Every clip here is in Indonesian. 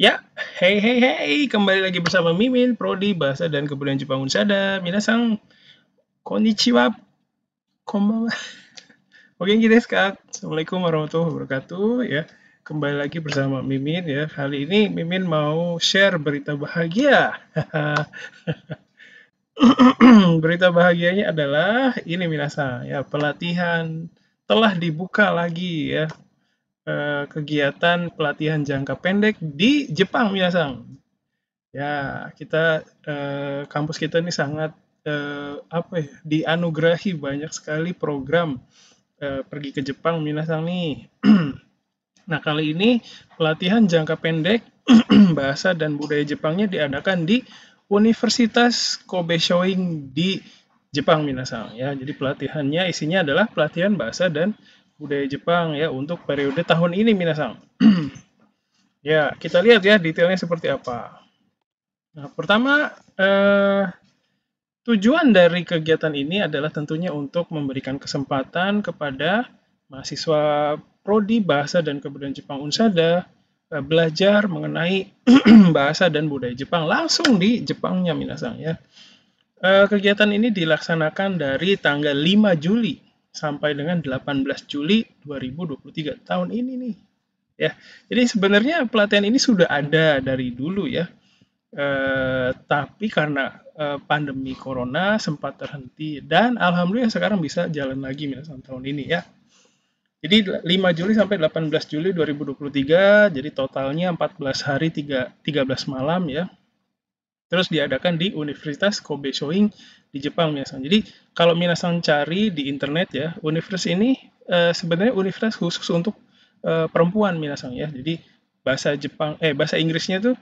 Ya, hey, kembali lagi bersama Mimin, Prodi Bahasa dan Kebudayaan Jepang Unsada. Minasang, konnichiwa, konbanwa. Oke, gitu Kak. Assalamualaikum warahmatullahi wabarakatuh. Ya, kembali lagi bersama Mimin ya. Kali ini Mimin mau share berita bahagia. Berita bahagianya adalah ini Minasang, ya pelatihan telah dibuka lagi ya. Kegiatan pelatihan jangka pendek di Jepang Minasang. Ya, kampus kita ini sangat apa ya, dianugerahi banyak sekali program pergi ke Jepang Minasang nih. Nah, kali ini pelatihan jangka pendek bahasa dan budaya Jepangnya diadakan di Universitas Kobe Shoin di Jepang Minasang ya. Jadi pelatihannya isinya adalah pelatihan bahasa dan budaya Jepang ya untuk periode tahun ini Minasang. Ya, kita lihat ya detailnya seperti apa. Nah, pertama tujuan dari kegiatan ini adalah tentunya untuk memberikan kesempatan kepada mahasiswa Prodi Bahasa dan Kebudayaan Jepang Unsada belajar mengenai bahasa dan budaya Jepang langsung di Jepangnya minasang ya. Kegiatan ini dilaksanakan dari tanggal 5 Juli sampai dengan 18 Juli 2023 tahun ini nih. Ya. Jadi sebenarnya pelatihan ini sudah ada dari dulu ya. Tapi karena pandemi corona sempat terhenti dan alhamdulillah sekarang bisa jalan lagi misalnya tahun ini ya. Jadi 5 Juli sampai 18 Juli 2023, jadi totalnya 14 hari 13 malam ya. Terus diadakan di Universitas Kobe Shoin di Jepang misalnya. Jadi kalau minasan cari di internet ya, universitas ini sebenarnya universitas khusus untuk perempuan minasan ya. Jadi bahasa Inggrisnya tuh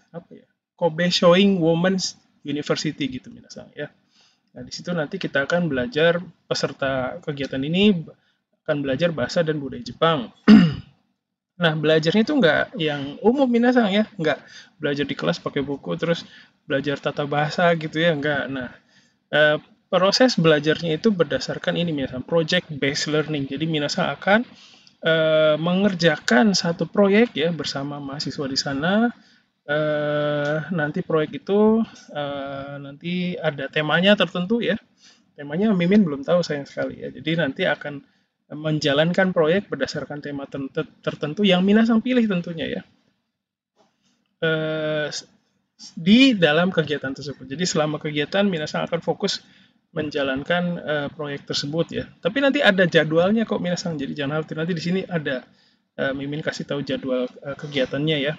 apa ya, Kobe Showing Women's University gitu minasang ya. Nah, di situ nanti kita akan belajar, peserta kegiatan ini akan belajar bahasa dan budaya Jepang. Nah, belajarnya itu nggak yang umum minasang ya, nggak belajar di kelas pakai buku terus belajar tata bahasa gitu ya, nggak. Nah, proses belajarnya itu berdasarkan ini minasang, project based learning. Jadi minasang akan mengerjakan satu proyek ya bersama mahasiswa di sana. Nanti proyek itu nanti ada temanya tertentu ya. Temanya Mimin belum tahu sayang sekali ya. Jadi nanti akan menjalankan proyek berdasarkan tema tertentu yang Minasang pilih tentunya ya. Di dalam kegiatan tersebut. Jadi selama kegiatan Minasang akan fokus menjalankan proyek tersebut ya. Tapi nanti ada jadwalnya kok Minasang. Jadi jangan khawatir, nanti di sini ada Mimin kasih tahu jadwal kegiatannya ya.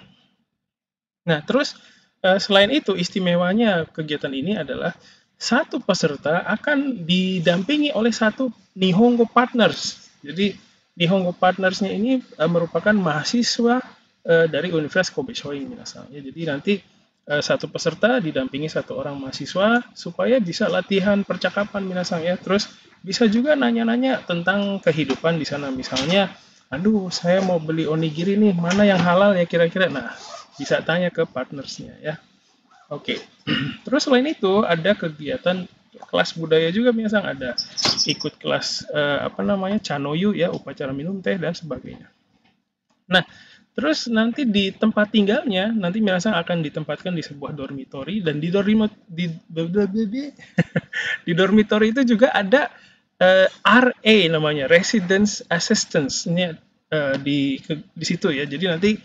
Nah, terus selain itu istimewanya kegiatan ini adalah satu peserta akan didampingi oleh satu Nihongo Partners. Jadi Nihongo Partnersnya ini merupakan mahasiswa dari Universitas Kobe Shoin minasang. Ya, jadi nanti satu peserta didampingi satu orang mahasiswa supaya bisa latihan percakapan minasang ya. Terus bisa juga nanya-nanya tentang kehidupan di sana. Misalnya, aduh saya mau beli onigiri nih, mana yang halal ya kira-kira. Nah, bisa tanya ke partnersnya ya. Oke. Terus selain itu ada kegiatan kelas budaya juga Minasang, ada ikut kelas apa namanya Chanoyu ya, upacara minum teh dan sebagainya. Nah, terus nanti di tempat tinggalnya nanti Minasang akan ditempatkan di sebuah dormitory dan di dormitory itu juga ada RA namanya, Residence Assistance. Ini di situ ya. Jadi nanti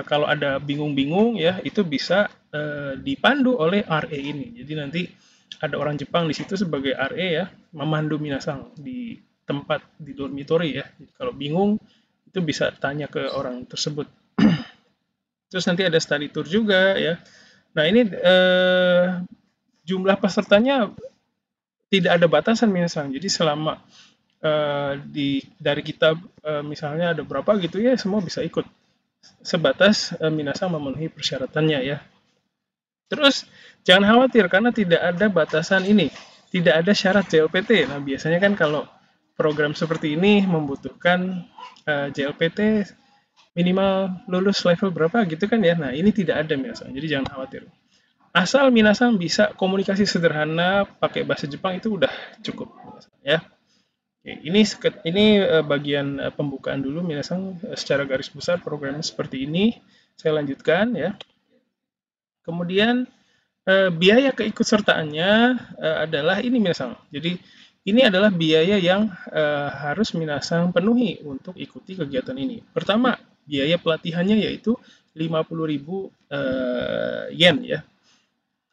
kalau ada bingung-bingung ya itu bisa dipandu oleh RA ini. Jadi nanti ada orang Jepang di situ sebagai RA ya, memandu minasang di tempat di dormitory ya. Jadi kalau bingung itu bisa tanya ke orang tersebut. Terus nanti ada study tour juga ya. Nah ini jumlah pesertanya tidak ada batasan minasang. Jadi selama dari kita misalnya ada berapa gitu ya, semua bisa ikut sebatas minasang memenuhi persyaratannya ya. Terus jangan khawatir karena tidak ada batasan ini, tidak ada syarat JLPT. Nah biasanya kan kalau program seperti ini membutuhkan JLPT minimal lulus level berapa gitu kan ya. Nah ini tidak ada minasang, jadi jangan khawatir. Asal minasang bisa komunikasi sederhana pakai bahasa Jepang itu udah cukup ya. Ini bagian pembukaan dulu, minasan, secara garis besar programnya seperti ini. Saya lanjutkan ya. Kemudian biaya keikutsertaannya adalah ini minasan. Jadi ini adalah biaya yang harus minasan penuhi untuk ikuti kegiatan ini. Pertama, biaya pelatihannya yaitu 50.000 yen ya.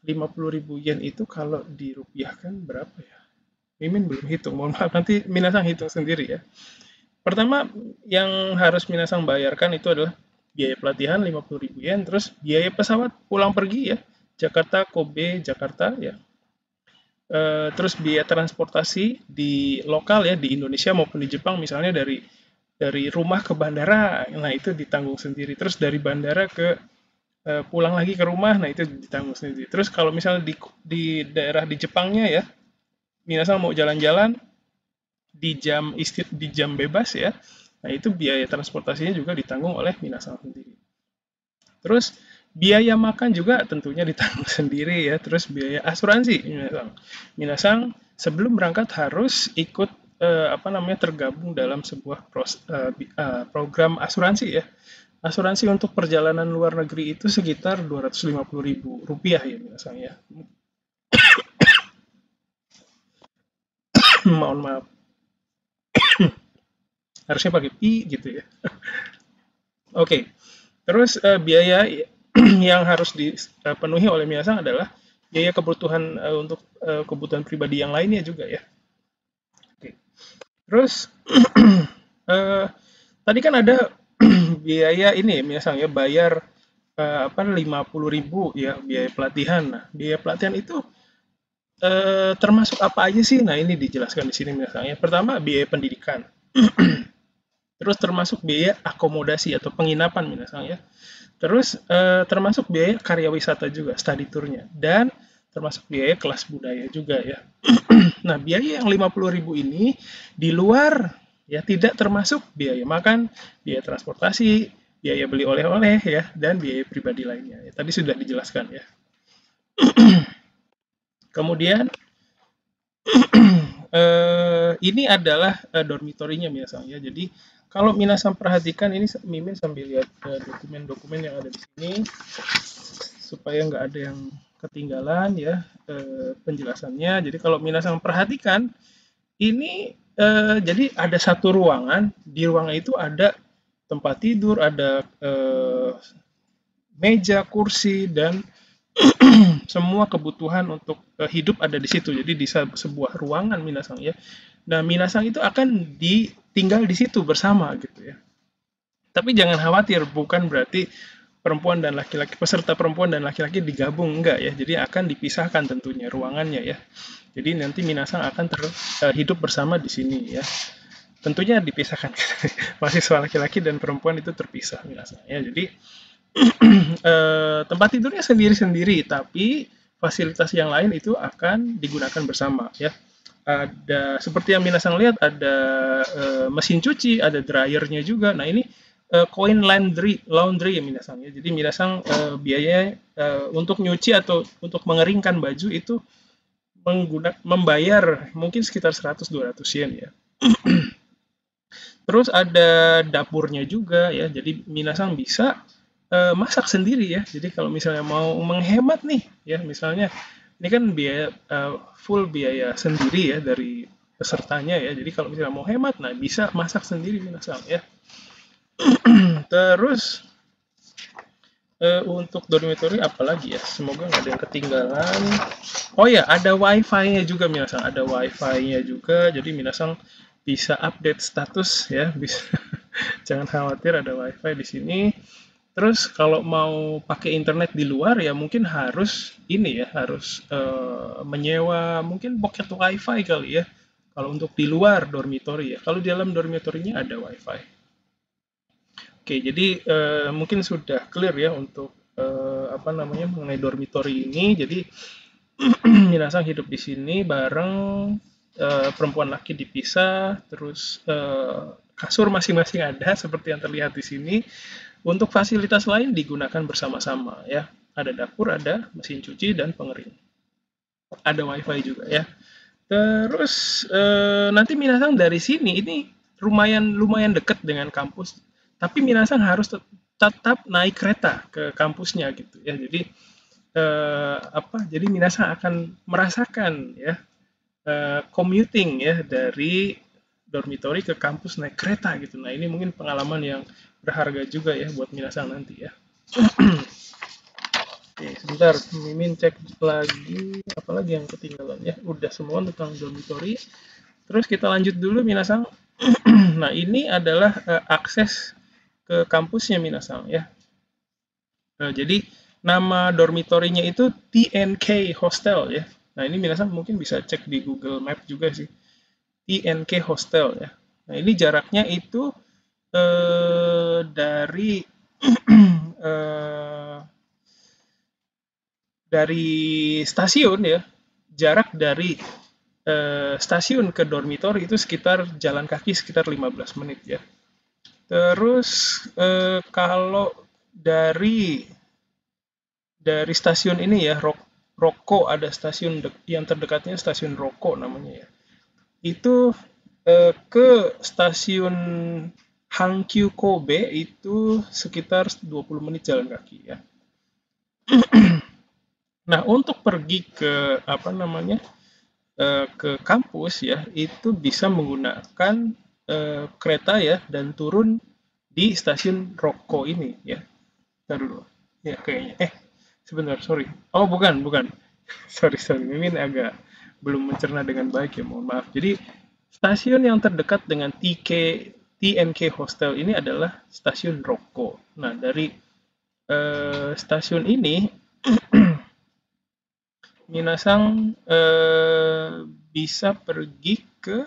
50.000 yen itu kalau dirupiahkan berapa ya? Mimin belum hitung, mohon maaf, nanti minasan hitung sendiri ya. Pertama yang harus minasan bayarkan itu adalah biaya pelatihan 50.000 yen, terus biaya pesawat pulang pergi ya, Jakarta, Kobe, Jakarta ya. Terus biaya transportasi di lokal ya, di Indonesia maupun di Jepang, misalnya dari rumah ke bandara, nah itu ditanggung sendiri. Terus dari bandara ke pulang lagi ke rumah, nah itu ditanggung sendiri. Terus kalau misalnya di daerah di Jepangnya ya, minasan mau jalan-jalan di jam bebas ya, nah itu biaya transportasinya juga ditanggung oleh minasan sendiri. Terus biaya makan juga tentunya ditanggung sendiri ya. Terus biaya asuransi, minasan sebelum berangkat harus ikut tergabung dalam sebuah program asuransi ya. Asuransi untuk perjalanan luar negeri itu sekitar 250.000 rupiah ya minasan ya. Mohon maaf, harusnya pakai pi gitu ya. Oke, terus biaya yang harus dipenuhi oleh minasan adalah biaya kebutuhan untuk kebutuhan pribadi yang lainnya juga ya. Oke. Terus tadi kan ada biaya ini minasan ya, bayar 50.000 ya biaya pelatihan. Nah, biaya pelatihan itu termasuk apa aja sih? Nah, ini dijelaskan di sini misalnya. Pertama, biaya pendidikan. Terus termasuk biaya akomodasi atau penginapan misalnya. Terus termasuk biaya karya wisata juga, study tour-nya. Dan termasuk biaya kelas budaya juga ya. Nah, biaya yang 50.000 ini di luar ya, tidak termasuk biaya makan, biaya transportasi, biaya beli oleh-oleh ya, dan biaya pribadi lainnya. Ya, tadi sudah dijelaskan ya. Kemudian ini adalah dormitorinya misalnya. Jadi kalau minasan perhatikan ini, Mimin sambil lihat dokumen-dokumen yang ada di sini supaya nggak ada yang ketinggalan ya penjelasannya. Jadi kalau minasan perhatikan ini jadi ada satu ruangan, di ruangan itu ada tempat tidur, ada meja, kursi, dan semua kebutuhan untuk hidup ada di situ. Jadi di sebuah ruangan minasan ya. Nah, minasan itu akan tinggal di situ bersama gitu ya. Tapi jangan khawatir, bukan berarti perempuan dan laki-laki, peserta perempuan dan laki-laki digabung, enggak ya. Jadi akan dipisahkan tentunya ruangannya ya. Jadi nanti minasan akan hidup bersama di sini ya. Tentunya dipisahkan. Mahasiswa laki-laki dan perempuan itu terpisah minasan ya. Jadi tempat tidurnya sendiri-sendiri, tapi fasilitas yang lain itu akan digunakan bersama ya. Ada seperti yang minasan lihat, ada mesin cuci, ada dryernya juga. Nah, ini coin laundry ya minasan ya. Jadi minasan biaya untuk nyuci atau untuk mengeringkan baju itu membayar mungkin sekitar 100-200 yen ya. Terus ada dapurnya juga ya. Jadi minasan bisa masak sendiri ya. Jadi kalau misalnya mau menghemat nih ya, misalnya ini kan biaya full biaya sendiri ya dari pesertanya ya. Jadi kalau misalnya mau hemat, nah bisa masak sendiri minasan ya. Terus untuk dormitory apalagi ya, semoga nggak ada yang ketinggalan. Oh ya, ada wifi-nya juga minasan, ada wifi-nya juga. Jadi minasan bisa update status ya, bisa. Jangan khawatir, ada wifi di sini. Terus kalau mau pakai internet di luar ya mungkin harus ini ya, harus menyewa mungkin pocket wifi kali ya. Kalau untuk di luar dormitory ya. Kalau di dalam dormitorinya ada wifi. Oke, jadi mungkin sudah clear ya untuk mengenai dormitory ini. Jadi minasan hidup di sini bareng, perempuan laki dipisah, terus kasur masing-masing ada seperti yang terlihat di sini. Untuk fasilitas lain digunakan bersama-sama ya. Ada dapur, ada mesin cuci dan pengering. Ada wifi juga ya. Terus nanti minasang dari sini ini lumayan dekat dengan kampus, tapi minasang harus tetap naik kereta ke kampusnya gitu ya. Jadi jadi minasang akan merasakan ya commuting ya dari dormitory ke kampus naik kereta gitu. Nah, ini mungkin pengalaman yang berharga juga ya buat minasang nanti ya. Oke, sebentar, Mimin cek lagi, apalagi yang ketinggalan ya. Udah semua tentang dormitory. Terus kita lanjut dulu, Minasang. Nah, ini adalah akses ke kampusnya, Minasang ya. Jadi, nama dormitorinya itu TNK Hostel ya. Nah, ini Minasang mungkin bisa cek di Google Map juga sih. TNK Hostel ya. Nah, ini jaraknya itu dari eh, dari stasiun ya, jarak dari stasiun ke dormitori itu sekitar jalan kaki sekitar 15 menit ya. Terus kalau dari stasiun ini ya, Roko ada stasiun yang terdekatnya stasiun Roko namanya ya. Itu ke stasiun Hankyu Kobe itu sekitar 20 menit jalan kaki ya. Nah, untuk pergi ke apa namanya? Ke kampus ya, itu bisa menggunakan kereta ya dan turun di stasiun Roko ini ya. Ntar dulu. Ya kayaknya. Sebentar, sorry. Oh, bukan. Sorry. Mimin agak belum mencerna dengan baik ya, mohon maaf. Jadi, stasiun yang terdekat dengan TNK Hostel ini adalah stasiun Roko. Nah, dari stasiun ini Minasang bisa pergi ke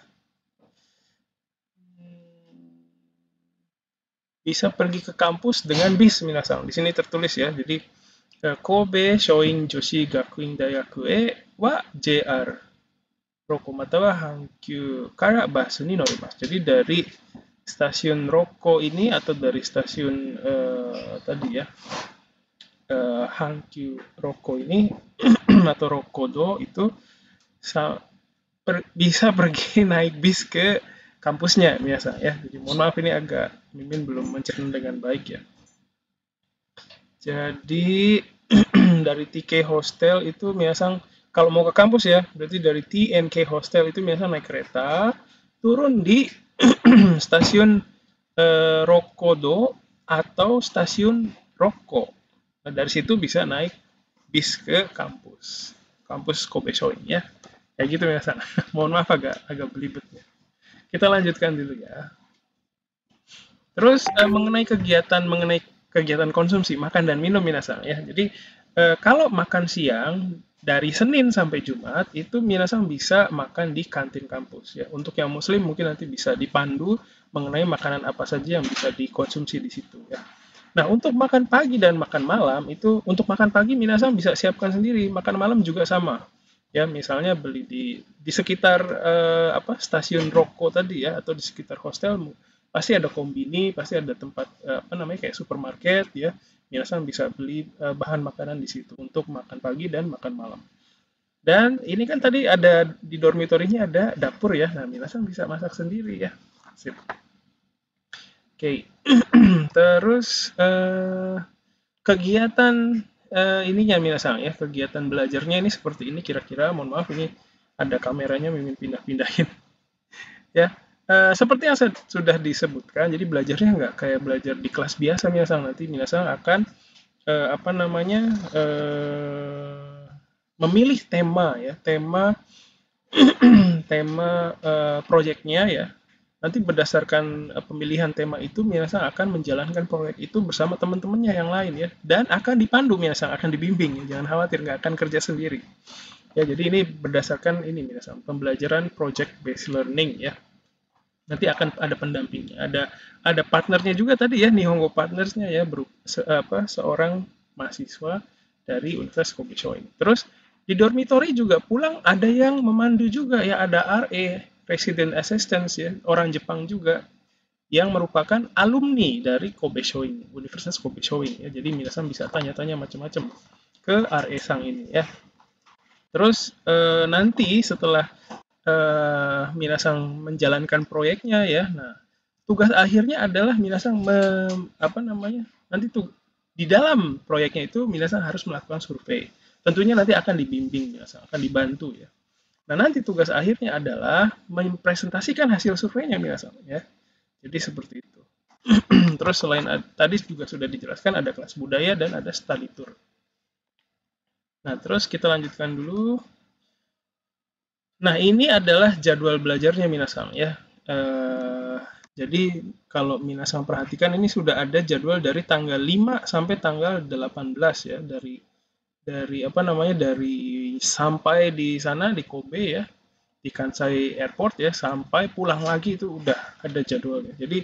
kampus dengan bis Minasang. Di sini tertulis ya. Jadi Kobe Shoin Joshi Gakuin Dayaku wa JR Roko matawa Hankyu Kara basu ni norimasu. Jadi dari stasiun Roko ini atau dari stasiun tadi ya Hankyu Roko ini atau Rokodo itu bisa pergi naik bis ke kampusnya biasa ya. Jadi mohon maaf ini agak Mimin belum mencerna dengan baik ya. Jadi dari TK Hostel itu biasa kalau mau ke kampus ya, berarti dari TNK Hostel itu biasa naik kereta, turun di stasiun Rokodo atau stasiun Roko. Nah, dari situ bisa naik bis ke kampus Kobe Shoin ya. Kayak gitu biasa. Mohon maaf agak belibet ya. Kita lanjutkan dulu ya. Terus mengenai kegiatan konsumsi makan dan minum minasang ya. Jadi kalau makan siang dari Senin sampai Jumat itu minasang bisa makan di kantin kampus ya. Untuk yang muslim mungkin nanti bisa dipandu mengenai makanan apa saja yang bisa dikonsumsi di situ ya. Nah, untuk makan pagi dan makan malam itu untuk makan pagi minasang bisa siapkan sendiri, makan malam juga sama. Ya, misalnya beli di sekitar stasiun Roko tadi ya atau di sekitar hostel pasti ada kombini, pasti ada tempat kayak supermarket ya. Minasan bisa beli bahan makanan di situ untuk makan pagi dan makan malam. Dan ini kan tadi ada di dormitorinya ada dapur ya. Nah, minasan bisa masak sendiri ya. Sip. Oke. Terus kegiatan ininya minasan ya, kegiatan belajarnya ini seperti ini kira-kira. Mohon maaf ini ada kameranya Mimin pindah-pindahin. Ya, seperti yang sudah disebutkan, jadi belajarnya nggak kayak belajar di kelas biasa Minasang. Nanti Minasang akan memilih tema ya, tema proyeknya ya. Nanti berdasarkan pemilihan tema itu, Minasang akan menjalankan proyek itu bersama teman-temannya yang lain ya, dan akan dipandu Minasang, akan dibimbing ya. Jangan khawatir, nggak akan kerja sendiri. Ya, jadi ini berdasarkan ini Minasang, pembelajaran project based learning ya. Nanti akan ada pendampingnya, ada partnernya juga tadi ya, Nihongo partnersnya ya, seorang mahasiswa dari Universitas Kobe Shoin. Terus di dormitory juga pulang ada yang memandu juga ya, ada RA Resident Assistant ya, orang Jepang juga yang merupakan alumni dari Kobe Shoin, Universitas Kobe Shoin ya. Jadi minasan bisa tanya-tanya macam-macam ke RA Sang ini ya. Terus nanti setelah minasang menjalankan proyeknya ya. Nah, tugas akhirnya adalah minasang nanti tuh di dalam proyeknya itu minasang harus melakukan survei. Tentunya nanti akan dibimbing minasang, akan dibantu ya. Nah, nanti tugas akhirnya adalah mempresentasikan hasil surveinya minasang ya. Jadi seperti itu. Terus selain tadi juga sudah dijelaskan ada kelas budaya dan ada study tour. Nah, terus kita lanjutkan dulu. Nah, ini adalah jadwal belajarnya minasang ya. Jadi kalau minasang perhatikan ini sudah ada jadwal dari tanggal 5 sampai tanggal 18 ya, dari sampai di sana di Kobe ya, di Kansai Airport ya, sampai pulang lagi itu udah ada jadwalnya. Jadi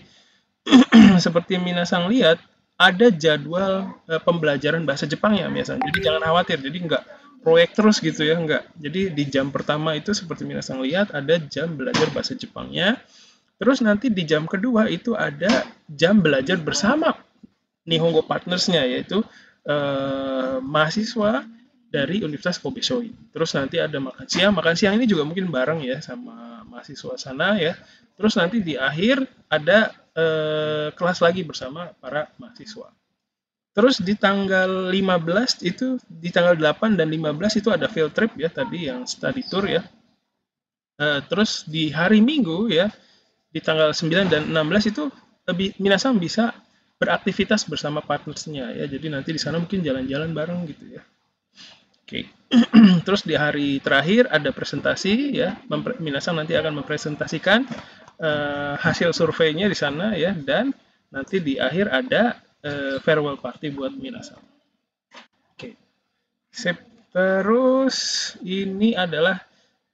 seperti minasang lihat ada jadwal pembelajaran bahasa Jepang ya minasang. Jadi jangan khawatir. Jadi nggak proyek terus gitu ya, nggak. Jadi di jam pertama itu seperti minasang lihat ada jam belajar bahasa Jepangnya. Terus nanti di jam kedua itu ada jam belajar bersama Nihongo Partners-nya, yaitu mahasiswa dari Universitas Kobe Shoin. Terus nanti ada makan siang. Makan siang ini juga mungkin bareng ya sama mahasiswa sana ya. Terus nanti di akhir ada kelas lagi bersama para mahasiswa. Terus di tanggal 15 itu, di tanggal 8 dan 15 itu ada field trip ya, tadi yang study tour ya. Terus di hari Minggu ya, di tanggal 9 dan 16 itu minasang bisa beraktivitas bersama partnersnya ya. Jadi nanti di sana mungkin jalan-jalan bareng gitu ya. Oke. Terus di hari terakhir ada presentasi ya. Minasang nanti akan mempresentasikan hasil surveinya di sana ya, dan nanti di akhir ada farewell party buat minasang. Oke. Sip. Terus ini adalah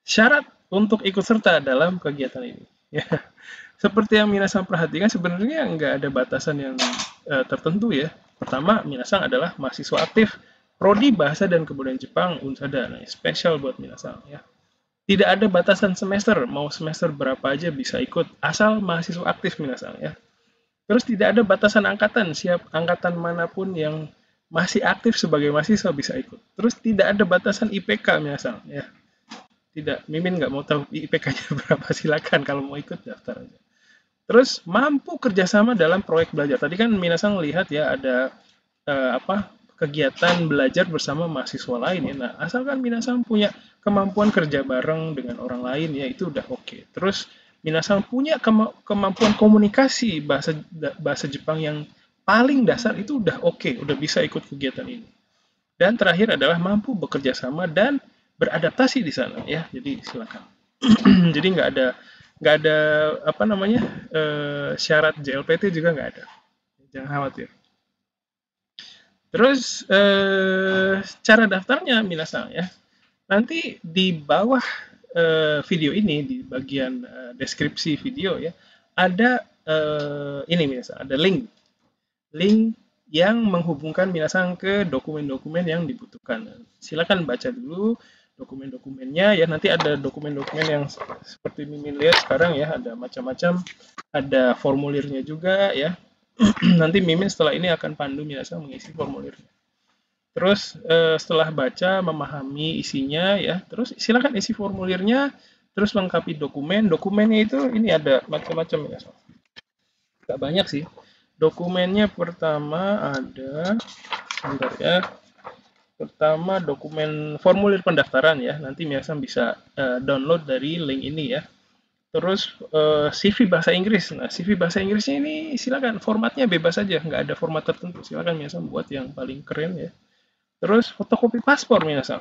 syarat untuk ikut serta dalam kegiatan ini. Ya. Seperti yang minasang perhatikan, sebenarnya nggak ada batasan yang tertentu ya. Pertama, minasang adalah mahasiswa aktif Prodi Bahasa dan Kebudayaan Jepang Unsada. Nah, spesial buat minasang ya. Tidak ada batasan semester, mau semester berapa aja bisa ikut, asal mahasiswa aktif minasang ya. Terus tidak ada batasan angkatan, siap angkatan manapun yang masih aktif sebagai mahasiswa bisa ikut. Terus tidak ada batasan IPK minasang ya. Tidak, Mimin nggak mau tahu IPK-nya berapa, silakan kalau mau ikut daftar aja. Terus mampu kerjasama dalam proyek belajar. Tadi kan minasang lihat ya ada kegiatan belajar bersama mahasiswa lain ya. Nah, asalkan minasang punya kemampuan kerja bareng dengan orang lain ya, itu udah oke. Terus minasang punya kemampuan komunikasi bahasa Jepang yang paling dasar, itu udah oke, udah bisa ikut kegiatan ini. Dan terakhir adalah mampu bekerja sama dan beradaptasi di sana ya. Jadi silakan. Jadi nggak ada syarat JLPT juga nggak ada. Jangan khawatir. Terus cara daftarnya minasang ya. Nanti di bawah video ini, di bagian deskripsi video ya, ada ini minasang, ada link yang menghubungkan minasang ke dokumen-dokumen yang dibutuhkan. Silakan baca dulu dokumen-dokumennya ya. Nanti ada dokumen-dokumen yang seperti Mimin lihat sekarang ya, ada macam-macam, ada formulirnya juga ya. Nanti Mimin setelah ini akan pandu minasang mengisi formulirnya. Terus setelah baca, memahami isinya ya, terus silakan isi formulirnya, terus lengkapi dokumennya itu ini ada macam-macam ya. Gak banyak sih. Dokumennya pertama ada, sebentar ya. Pertama dokumen formulir pendaftaran ya, nanti minasang bisa download dari link ini ya. Terus CV bahasa Inggris. Nah, CV bahasa Inggrisnya ini silakan formatnya bebas saja, nggak ada format tertentu. Silakan minasang buat yang paling keren ya. Terus fotokopi paspor minasang.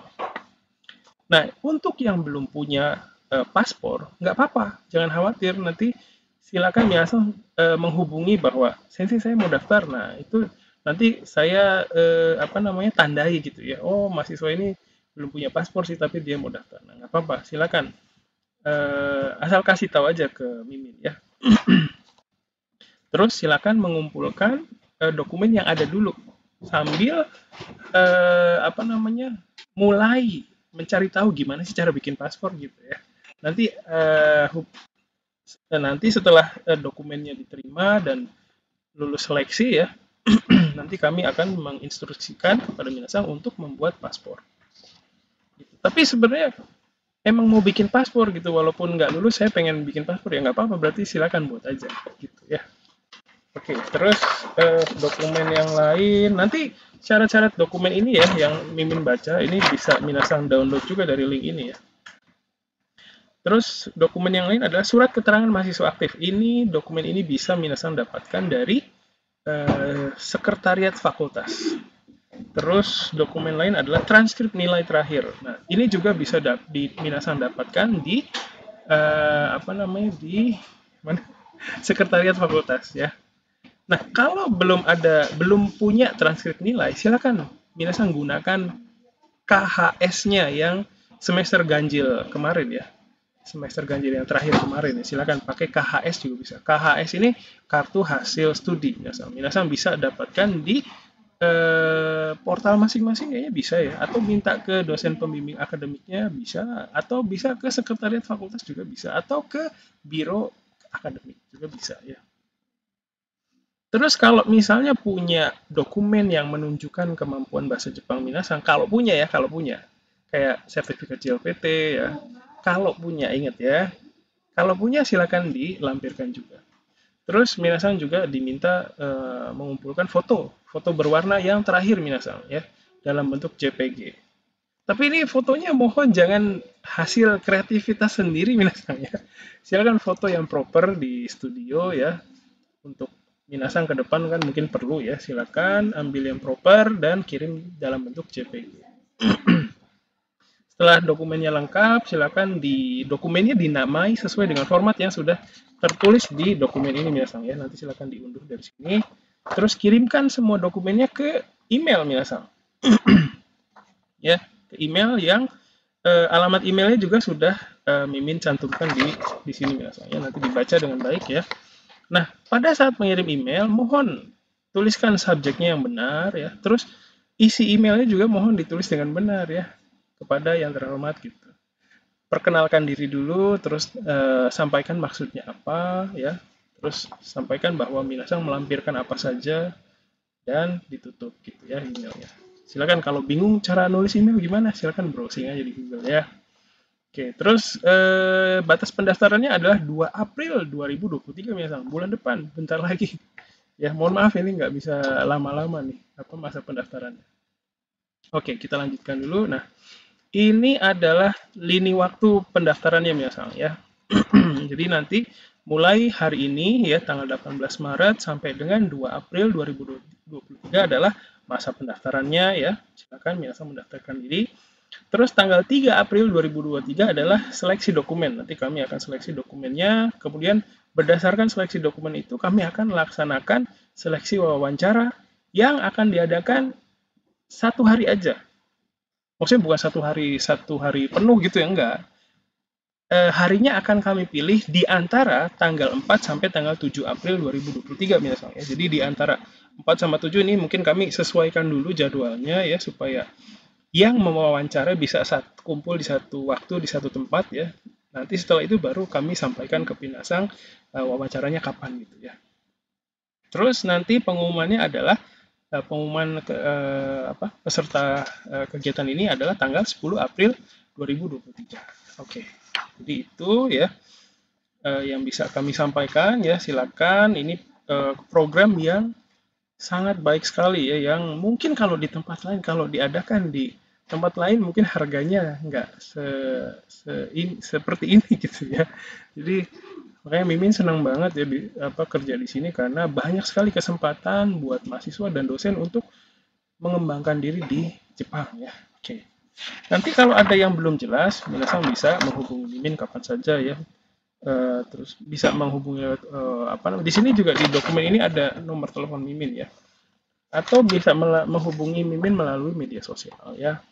Nah, untuk yang belum punya paspor, nggak apa-apa, jangan khawatir. Nanti silakan minasang menghubungi bahwa sensei saya mau daftar. Nah, itu nanti saya tandai gitu ya. Oh, mahasiswa ini belum punya paspor sih, tapi dia mau daftar. Nah, nggak apa-apa, silakan. Asal kasih tahu aja ke Mimin ya. Terus silakan mengumpulkan dokumen yang ada dulu sambil mulai mencari tahu gimana sih cara bikin paspor gitu ya. Nanti setelah dokumennya diterima dan lulus seleksi ya, nanti kami akan menginstruksikan kepada minasang untuk membuat paspor. Tapi sebenarnya emang mau bikin paspor gitu, walaupun nggak lulus saya pengen bikin paspor, ya nggak apa-apa, berarti silakan buat aja gitu ya. Oke, terus dokumen yang lain nanti, syarat-syarat dokumen ini ya yang Mimin baca ini bisa minasan download juga dari link ini ya. Terus dokumen yang lain adalah surat keterangan mahasiswa aktif. Ini dokumen ini bisa minasan dapatkan dari sekretariat fakultas. Terus dokumen lain adalah transkrip nilai terakhir. Nah, ini juga bisa minasan dapatkan di apa namanya, di mana? Sekretariat fakultas ya. Nah, kalau belum punya transkrip nilai, silakan minasan gunakan KHS-nya yang semester ganjil kemarin ya. Semester ganjil yang terakhir kemarin ya. Silakan pakai KHS juga bisa. KHS ini kartu hasil studi. Minasan bisa dapatkan di portal masing-masing kayaknya bisa ya, atau minta ke dosen pembimbing akademiknya bisa, atau bisa ke sekretariat fakultas juga bisa, atau ke biro akademik juga bisa ya. Terus kalau misalnya punya dokumen yang menunjukkan kemampuan bahasa Jepang minasan, kalau punya ya, kalau punya kayak sertifikat JLPT ya, kalau punya ingat ya, kalau punya silakan dilampirkan juga. Terus minasan juga diminta mengumpulkan foto berwarna yang terakhir minasan ya, dalam bentuk JPG. Tapi ini fotonya mohon jangan hasil kreativitas sendiri minasan ya. Silakan foto yang proper di studio ya. Untuk minasan ke depan kan mungkin perlu ya. Silakan ambil yang proper dan kirim dalam bentuk JPG. Setelah dokumennya lengkap, silakan dokumennya dinamai sesuai dengan format yang sudah tertulis di dokumen ini minasan ya. Nanti silakan diunduh dari sini. Terus kirimkan semua dokumennya ke email minasan. Ya, ke email yang alamat emailnya juga sudah Mimin cantumkan di sini minasan ya. Nanti dibaca dengan baik ya. Nah, pada saat mengirim email, mohon tuliskan subjeknya yang benar ya. Terus isi emailnya juga mohon ditulis dengan benar ya, kepada yang terhormat gitu. Perkenalkan diri dulu, terus sampaikan maksudnya apa ya. Terus sampaikan bahwa minasan melampirkan apa saja dan ditutup gitu ya emailnya. Silakan kalau bingung cara nulis email gimana, silakan browsing aja di Google ya. Oke, terus batas pendaftarannya adalah 2 April 2023 minasan, bulan depan, bentar lagi. Ya, mohon maaf ini nggak bisa lama-lama nih, apa masa pendaftarannya. Oke, kita lanjutkan dulu. Nah, ini adalah lini waktu pendaftarannya minasan ya. Jadi nanti mulai hari ini ya, tanggal 18 Maret sampai dengan 2 April 2023 adalah masa pendaftarannya ya. Silakan minasan mendaftarkan diri. Terus tanggal 3 April 2023 adalah seleksi dokumen. Nanti kami akan seleksi dokumennya, kemudian berdasarkan seleksi dokumen itu kami akan melaksanakan seleksi wawancara yang akan diadakan 1 hari aja. Maksudnya bukan satu hari penuh gitu ya, enggak. Harinya akan kami pilih di antara tanggal 4 sampai tanggal 7 April 2023 misalnya. Jadi di antara 4 sama 7 ini mungkin kami sesuaikan dulu jadwalnya ya, supaya yang mewawancara bisa kumpul di satu waktu, di satu tempat ya. Nanti setelah itu baru kami sampaikan ke Pinasang wawancaranya kapan gitu ya. Terus nanti pengumumannya adalah pengumuman peserta kegiatan ini adalah tanggal 10 April 2023. Oke, jadi itu ya yang bisa kami sampaikan ya. Silakan, ini program yang sangat baik sekali ya, yang mungkin kalau di tempat lain, kalau diadakan di tempat lain mungkin harganya nggak seperti ini gitu ya. Jadi makanya Mimin senang banget ya kerja di sini, karena banyak sekali kesempatan buat mahasiswa dan dosen untuk mengembangkan diri di Jepang ya. Oke. Nanti kalau ada yang belum jelas, minasan bisa menghubungi Mimin kapan saja ya. Terus bisa menghubungi di sini juga di dokumen ini ada nomor telepon Mimin ya. Atau bisa menghubungi Mimin melalui media sosial ya.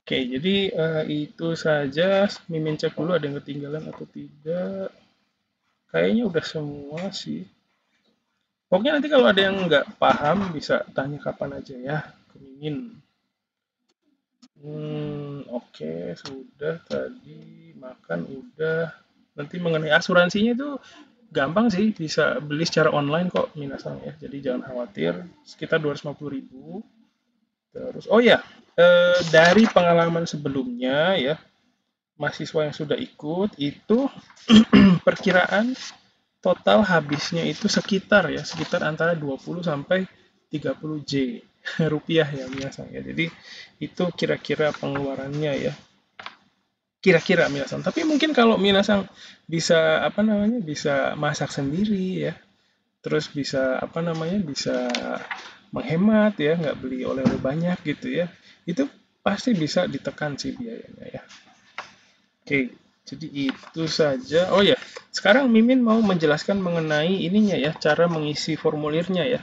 Oke, jadi itu saja. Mimin cek dulu ada yang ketinggalan atau tidak. Kayaknya udah semua sih. Pokoknya nanti kalau ada yang nggak paham bisa tanya kapan aja ya ke Mimin. Oke, sudah tadi makan udah. Nanti mengenai asuransinya itu gampang sih, bisa beli secara online kok minasan ya. Jadi jangan khawatir, sekitar 250.000. Terus oh ya, dari pengalaman sebelumnya ya, mahasiswa yang sudah ikut itu perkiraan total habisnya itu sekitar antara 20 sampai 30 J rupiah ya biasanya. Jadi itu kira-kira pengeluarannya ya. Kira-kira minasan. Tapi mungkin kalau minasan bisa apa namanya? Bisa masak sendiri ya. Terus bisa apa namanya? Bisa menghemat ya, nggak beli oleh-oleh banyak gitu ya. Itu pasti bisa ditekan sih biayanya ya. Oke, jadi itu saja. Oh ya, sekarang Mimin mau menjelaskan mengenai ininya ya, cara mengisi formulirnya ya.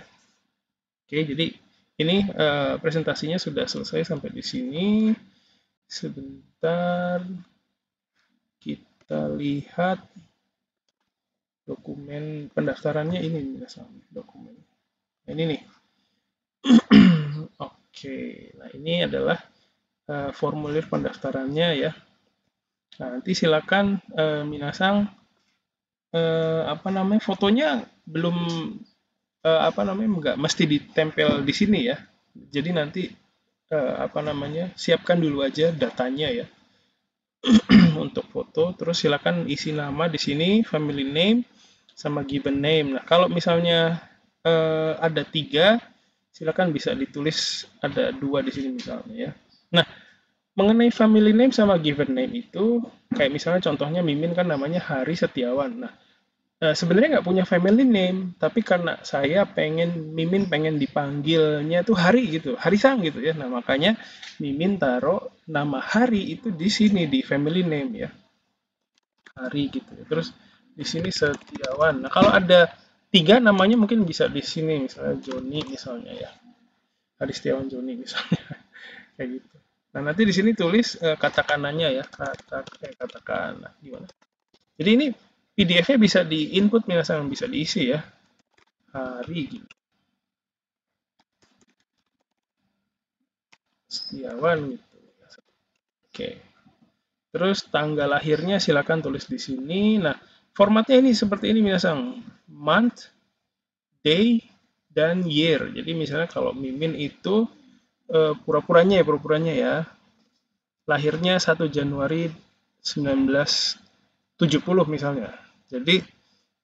Oke, jadi ini presentasinya sudah selesai sampai di sini. Sebentar kita lihat dokumen pendaftarannya ini misalnya dokumen. Nah, ini nih. Oke, nah ini adalah formulir pendaftarannya ya. Nah, nanti silakan minasang apa namanya fotonya belum apa namanya nggak mesti ditempel di sini ya. Jadi nanti apa namanya siapkan dulu aja datanya ya untuk foto. Terus silakan isi nama di sini, family name sama given name. Nah kalau misalnya ada 3, silakan bisa ditulis ada 2 di sini misalnya ya. Nah mengenai family name sama given name itu kayak misalnya contohnya Mimin kan namanya Hari Setiawan. Nah sebenarnya nggak punya family name, tapi karena saya Mimin pengen dipanggilnya tuh Hari gitu, Harisang gitu ya. Nah, makanya Mimin taruh nama Hari itu di sini di family name ya, Hari gitu. Terus di sini Setiawan. Nah, kalau ada 3 namanya mungkin bisa di sini, misalnya Joni misalnya ya, Hari Setiawan Joni misalnya, kayak gitu. Nah, nanti di sini tulis katakanannya ya, katakan, nah, gimana? Jadi ini PDF-nya bisa di-input misalnya bisa diisi ya. Hari Setiawan gitu. Oke. Terus tanggal lahirnya silakan tulis di sini. Nah, formatnya ini seperti ini misalnya month, day, dan year. Jadi misalnya kalau Mimin itu pura-puranya ya. Lahirnya 1 Januari 1970 misalnya. Jadi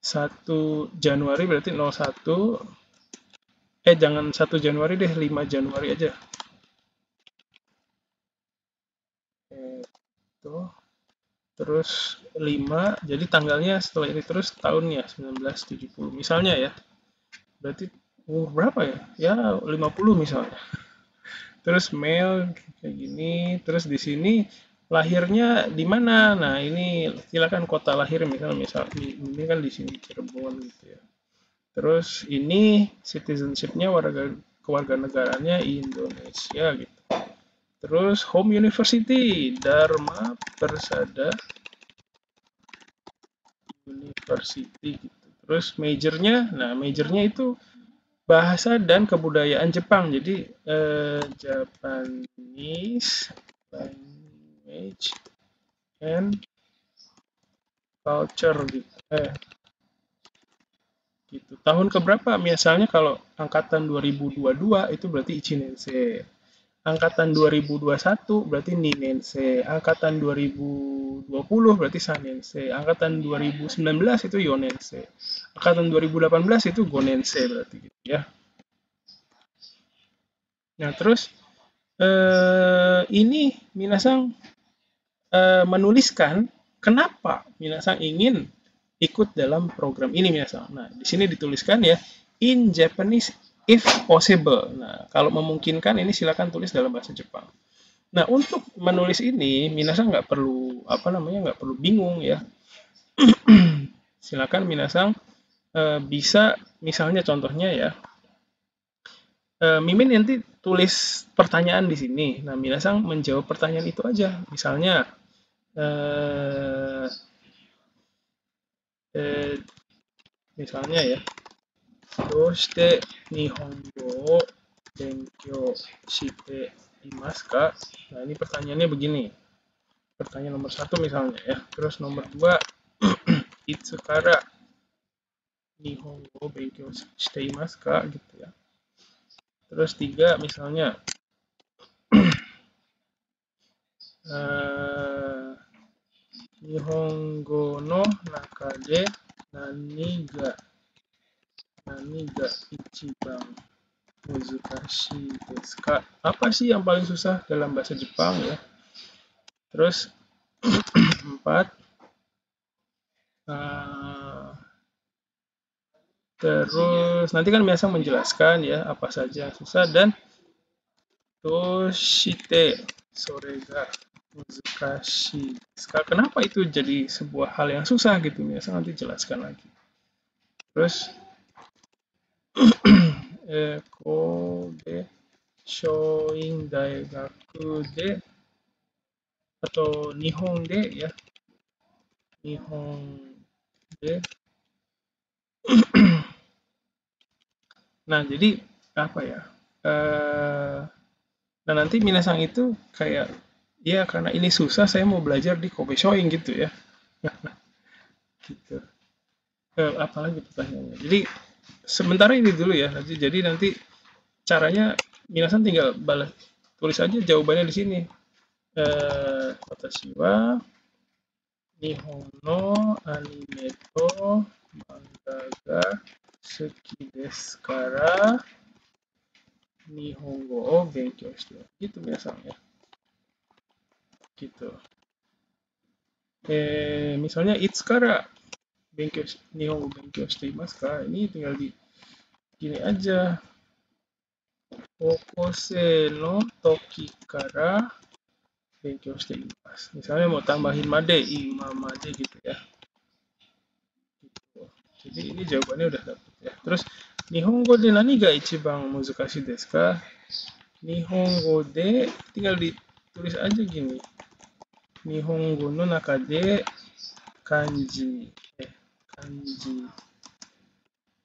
1 Januari berarti 01, jangan 1 Januari deh, 5 Januari aja. Itu. Terus 5, jadi tanggalnya setelah ini terus tahunnya 1970 misalnya ya. Berarti umur berapa ya? Ya 50 misalnya. Terus male kayak gini, terus di sini lahirnya di mana? Nah, ini silakan kota lahir misal ini kan di sini Cirebon gitu ya. Terus ini citizenship-nya kewarganegaranya Indonesia gitu. Terus home university Dharma Persada University gitu. Terus majornya itu bahasa dan kebudayaan Jepang. Jadi Japanese language and culture gitu. Gitu. Tahun keberapa? Misalnya kalau angkatan 2022 itu berarti Ichinense. Angkatan 2021 berarti Ninense. Angkatan 2020 berarti Sanense. Angkatan 2019 itu Yonense. Angkatan 2018 itu Gonense berarti gitu ya. Nah, terus ini minasang menuliskan kenapa minasang ingin ikut dalam program ini minasang. Nah, di sini dituliskan ya in Japanese if possible. Nah, kalau memungkinkan ini silakan tulis dalam bahasa Jepang. Nah, untuk menulis ini minasang nggak perlu nggak perlu bingung ya. Silakan minasang bisa misalnya contohnya ya Mimin nanti tulis pertanyaan di sini. Nah, minasang menjawab pertanyaan itu aja. Misalnya, eh, eh, misalnya ya, doshite nihongo wo benkyou shite imasu ka? Nah, ini pertanyaannya begini. Pertanyaan nomor 1 misalnya ya. Terus nomor 2, itsukara nihongo wo benkyou shite imasu ka? Gitu ya. Terus 3 misalnya, Nihongo no naka de nani ga ichiban muzukashi desu ka? Apa sih yang paling susah dalam bahasa Jepang ya? Terus 4, terus nanti kan biasa menjelaskan ya apa saja yang susah, dan toshite sorega muzukashi desu ka? Kenapa itu jadi sebuah hal yang susah gitu, biasa nanti jelaskan lagi. Terus Kobe Shoin Daigaku de atau Nihon de ya, Nihon de. Nah, jadi apa ya? Nah, nanti minasang itu kayak, ya karena ini susah, saya mau belajar di Kobe Shoin gitu ya. Gitu. Apalagi pertanyaannya. Jadi, sementara ini dulu ya. Jadi nanti caranya minasang tinggal balas, tulis aja jawabannya di sini. Watashi wa Nihon no anime to manga ga suki desu kara Nihongo o benkyou shite. Gitu biasanya. Gitu. Misalnya Itskara Nihongo benkyou shite imasu ka? Ini tinggal di gini aja. Kokose no toki kara benkyou shite imasu. Misalnya mau tambahin made, imamade gitu ya. Gitu. Jadi ini jawabannya udah dapet ya. Terus Nihongo de nani ga ichiban muzukashi desu ka? Nihongo de tinggal ditulis aja gini. Nihongo no naka de kanji.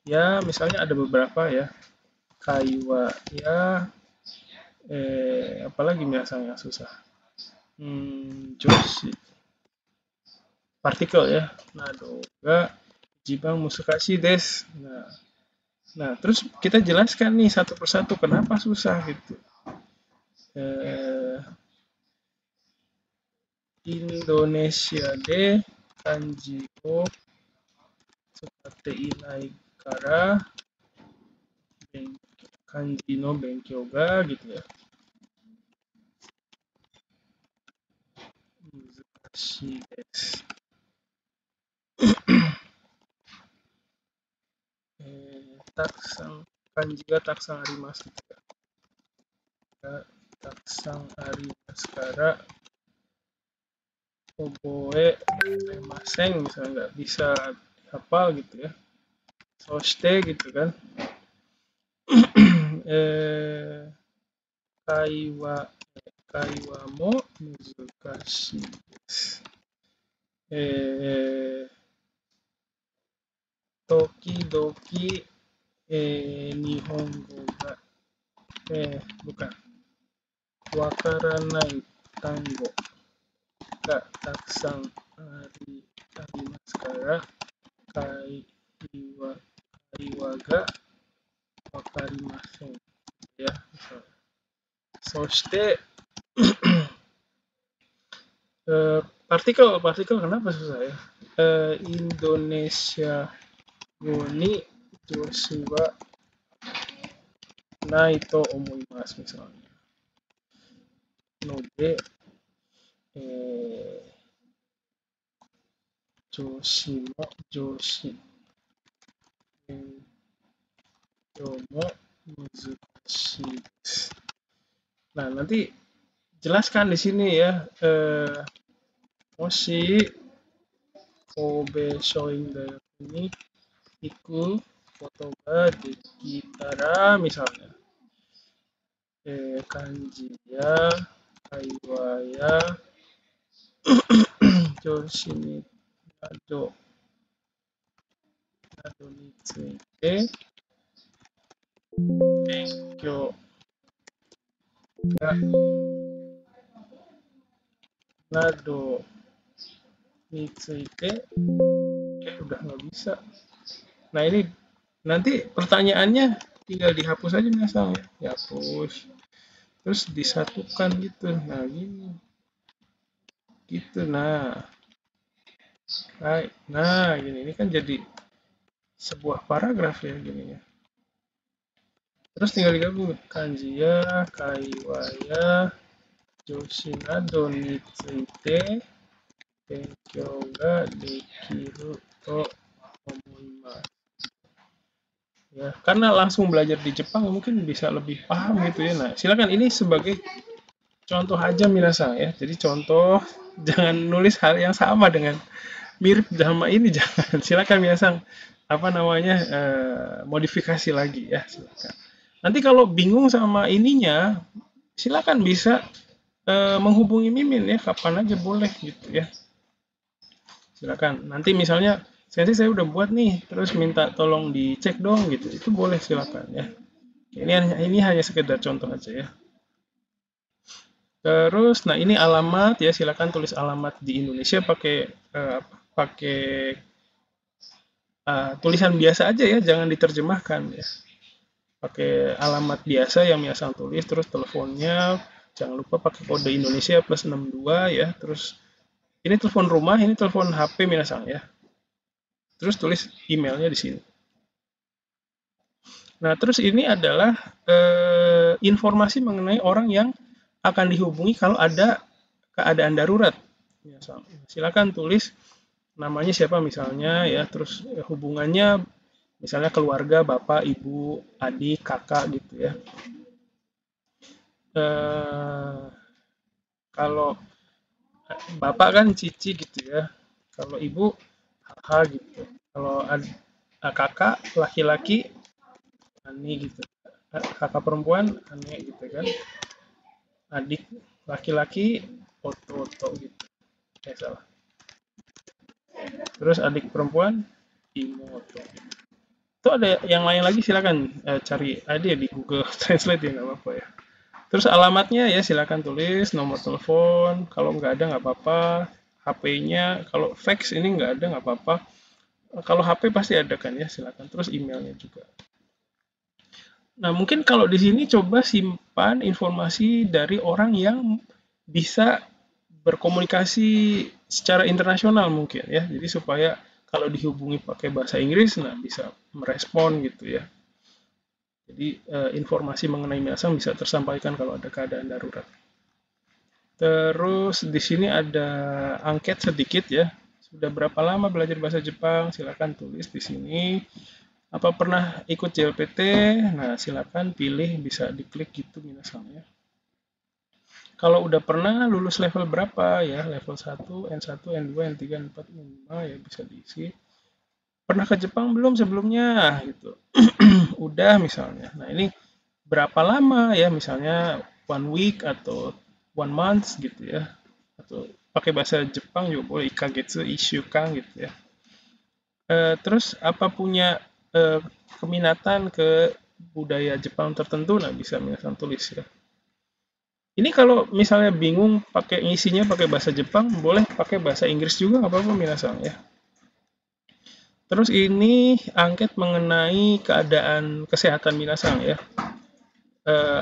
Ya, misalnya ada beberapa ya. Kaiwa ya. Apalagi biasanya susah. Joshi. Partikel ya. Nado ga ichiban muzukashi desu. Nah, terus kita jelaskan nih satu persatu kenapa susah gitu. Indonesia de kanji o tsukatte inai kara kanji no benkyou ga gitu ya. Muzukashi desu. Kanji ga taksan arimasu gitu ya. Taksan arimasu kara oboe maseng, misalnya nggak bisa hafal gitu ya. Soshite gitu kan. Kaiwa mo muzukashi desu. Toki-doki Nihongo ga bukan wakaranai tango ga taksan arimasu kara kaiwa ga wakarimasen ya. Soshite partikel kenapa susah ya? Indonesia ni joshi wa nai to omoimasu misalnya. Node joshi mo muzukashi desu. Nah, nanti jelaskan di sini ya. Moshi Kobe Shoin Daigaku ni iku foto ga dekitara misalnya. Kanji ya, kaiwa ya, joshi ni nado ni tsuite benkyou ga nado ni tsuite. Udah nggak bisa. Nah, ini nanti pertanyaannya tinggal dihapus aja misalnya, dihapus terus disatukan gitu. Nah, gini gitu. Nah, Nah, ini kan jadi sebuah paragraf ya gini ya. Terus tinggal digabung kanjiya, kaiwaya, Yoshinado ni tsuite benkyou ga dekiru to omoimasu. Ya, karena langsung belajar di Jepang mungkin bisa lebih paham gitu ya. Nah, silakan ini sebagai contoh aja minasan ya. Jadi contoh jangan nulis hal yang sama dengan mirip sama ini jangan. Silakan minasan apa namanya modifikasi lagi ya silakan. Nanti kalau bingung sama ininya silakan bisa menghubungi Mimin ya kapan aja boleh gitu ya. Silakan. Nanti misalnya saya udah buat nih, terus minta tolong dicek dong gitu. Itu boleh silakan ya. Ini hanya sekedar contoh aja ya. Terus, nah ini alamat ya, silakan tulis alamat di Indonesia pakai pakai tulisan biasa aja ya, jangan diterjemahkan ya. Pakai alamat biasa yang biasa tulis, terus teleponnya jangan lupa pakai kode Indonesia plus 62 ya. Terus ini telepon rumah, ini telepon HP minasan ya. Terus tulis emailnya di sini. Nah, terus ini adalah informasi mengenai orang yang akan dihubungi kalau ada keadaan darurat. Silakan tulis namanya siapa misalnya ya, terus hubungannya misalnya keluarga, bapak, ibu, adik, kakak gitu ya. Kalau bapak kan cici gitu ya. Kalau ibu kakak gitu. Kalau kakak laki-laki ani gitu. Kakak perempuan ani gitu kan. Adik laki-laki oto-oto gitu. Salah. Terus adik perempuan imoto. Itu ada yang lain lagi silakan cari aja di Google Translate ya nggak apa-apa ya. Terus alamatnya ya silakan tulis nomor telepon. Kalau nggak ada nggak apa-apa. HP-nya kalau fax ini nggak ada nggak apa-apa. Kalau HP pasti ada kan ya silakan. Terus emailnya juga. Nah mungkin kalau di sini coba simpan informasi dari orang yang bisa berkomunikasi secara internasional mungkin ya. Jadi supaya kalau dihubungi pakai bahasa Inggris, nah bisa merespon gitu ya. Jadi informasi mengenai Miasang bisa tersampaikan kalau ada keadaan darurat. Terus di sini ada angket sedikit ya. Sudah berapa lama belajar bahasa Jepang? Silakan tulis di sini. Apa pernah ikut JLPT? Nah, silakan pilih bisa diklik gitu misalnya. Kalau udah pernah lulus level berapa ya? Level 1, N1, N2, N3, N4, N5 ya bisa diisi. Pernah ke Jepang belum sebelumnya gitu. Udah misalnya. Nah, ini berapa lama ya misalnya 1 week atau 1 month gitu ya. Atau pakai bahasa Jepang juga boleh ikagetsu, ishukan gitu ya. Terus apa punya keminatan ke budaya Jepang tertentu, nah bisa misalnya tulis ya. Ini kalau misalnya bingung pakai ngisinya pakai bahasa Jepang, boleh pakai bahasa Inggris juga nggak apa-apa minasan ya. Terus ini angket mengenai keadaan kesehatan minasan ya.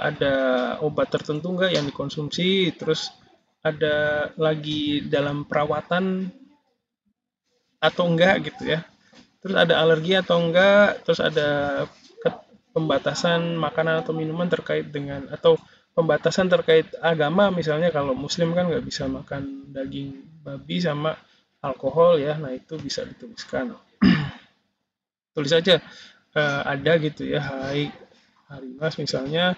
Ada obat tertentu nggak yang dikonsumsi, terus ada lagi dalam perawatan atau enggak gitu ya. Terus ada alergi atau enggak, terus ada pembatasan makanan atau minuman terkait dengan atau pembatasan terkait agama misalnya kalau muslim kan nggak bisa makan daging babi sama alkohol ya, nah itu bisa dituliskan. Tulis aja ada gitu ya, hari mas misalnya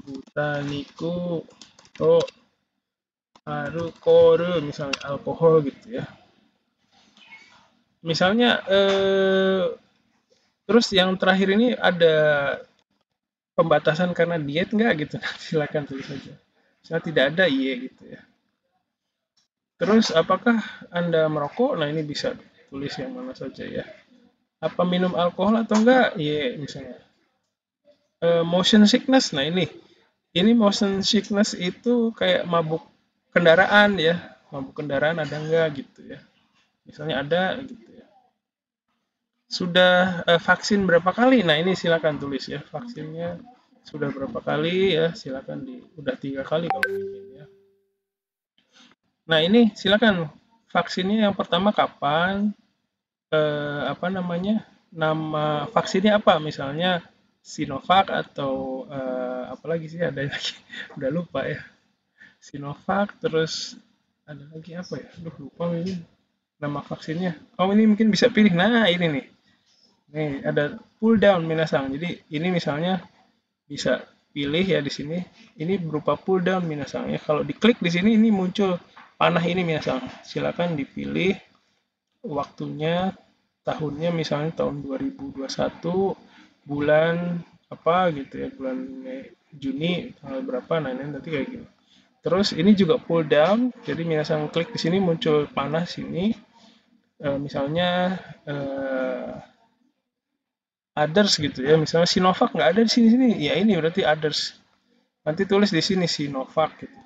butaniku to arukoru misalnya alkohol gitu ya. Misalnya terus yang terakhir ini ada pembatasan karena diet nggak gitu? Silakan tulis saja. Misalnya tidak ada, iya gitu ya. Terus apakah Anda merokok? Nah ini bisa tulis yang mana saja ya. Apa minum alkohol atau enggak? Iya misalnya. Motion sickness, nah ini motion sickness itu kayak mabuk kendaraan ya. Mabuk kendaraan ada enggak gitu ya. Misalnya ada gitu ya. Sudah vaksin berapa kali? Nah ini silakan tulis ya vaksinnya sudah berapa kali ya silakan udah 3 kali kalau ingin ya. Nah ini silakan vaksinnya yang pertama kapan, apa namanya, nama vaksinnya apa, misalnya Sinovac atau apa lagi sih ada lagi, udah lupa ya. Sinovac, terus ada lagi apa ya, aduh lupa ini nama vaksinnya. Oh ini mungkin bisa pilih, nah ini nih ada pull down minasang, jadi ini misalnya bisa pilih ya di sini, ini berupa pull down minasang ya, kalau diklik di sini ini muncul panah ini minasang, silakan dipilih waktunya, tahunnya misalnya tahun 2021, bulan apa gitu ya, bulan Juni tanggal berapa, nah ini nanti kayak gini. Terus ini juga pull down, jadi misalnya klik di sini muncul panah sini, misalnya others gitu ya, misalnya Sinovac nggak ada di sini, ya ini berarti others. Nanti tulis di sini Sinovac gitu.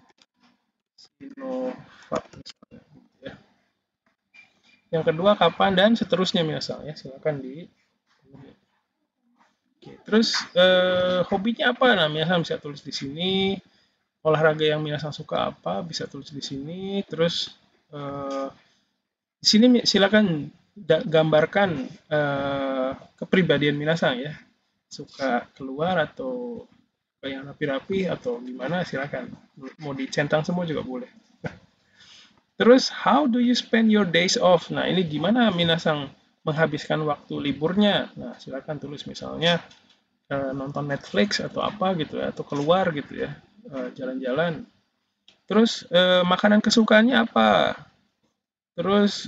Sinovac ya. Yang kedua kapan dan seterusnya misalnya, silakan di. Oke, terus hobinya apa? Nah, misalnya bisa tulis di sini. Olahraga yang Minasan suka apa? Bisa tulis di sini. Terus di sini silakan gambarkan kepribadian Minasan ya. Suka keluar atau yang rapi-rapi atau gimana, silakan. Mau dicentang semua juga boleh. Terus how do you spend your days off? Nah, ini gimana Minasan menghabiskan waktu liburnya? Nah, silakan tulis misalnya nonton Netflix atau apa gitu ya, atau keluar gitu ya, jalan-jalan. Terus makanan kesukaannya apa? Terus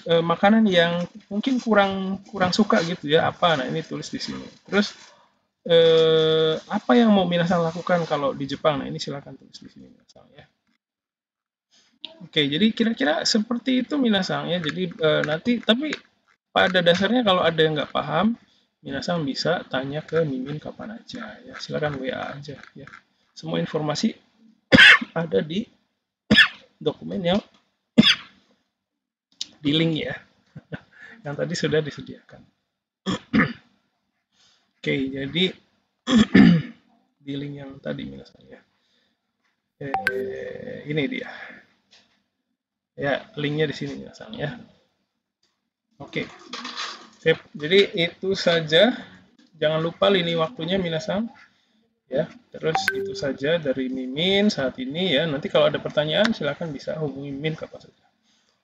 makanan yang mungkin kurang kurang suka gitu ya, apa? Nah, ini tulis di sini. Terus apa yang mau Minasan lakukan kalau di Jepang? Nah, ini silakan tulis di sini Minasan ya. Oke, jadi kira-kira seperti itu Minasan ya. Jadi nanti tapi pada dasarnya kalau ada yang nggak paham, Minasan bisa tanya ke Mimin kapan aja ya. Silakan WA aja ya. Semua informasi ada di dokumen yang di link ya, yang tadi sudah disediakan. Oke, jadi di link yang tadi Minasan ya. Ini dia. Ya, linknya di sini Minasan ya. Oke. Sip. Jadi itu saja. Jangan lupa lini waktunya Minasan. Ya, terus itu saja dari Mimin saat ini ya. Nanti kalau ada pertanyaan silakan bisa hubungi Mimin kapan saja.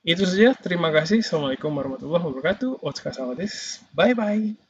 Itu saja. Terima kasih. Assalamualaikum warahmatullahi wabarakatuh. Otsuka sama desu. Bye bye.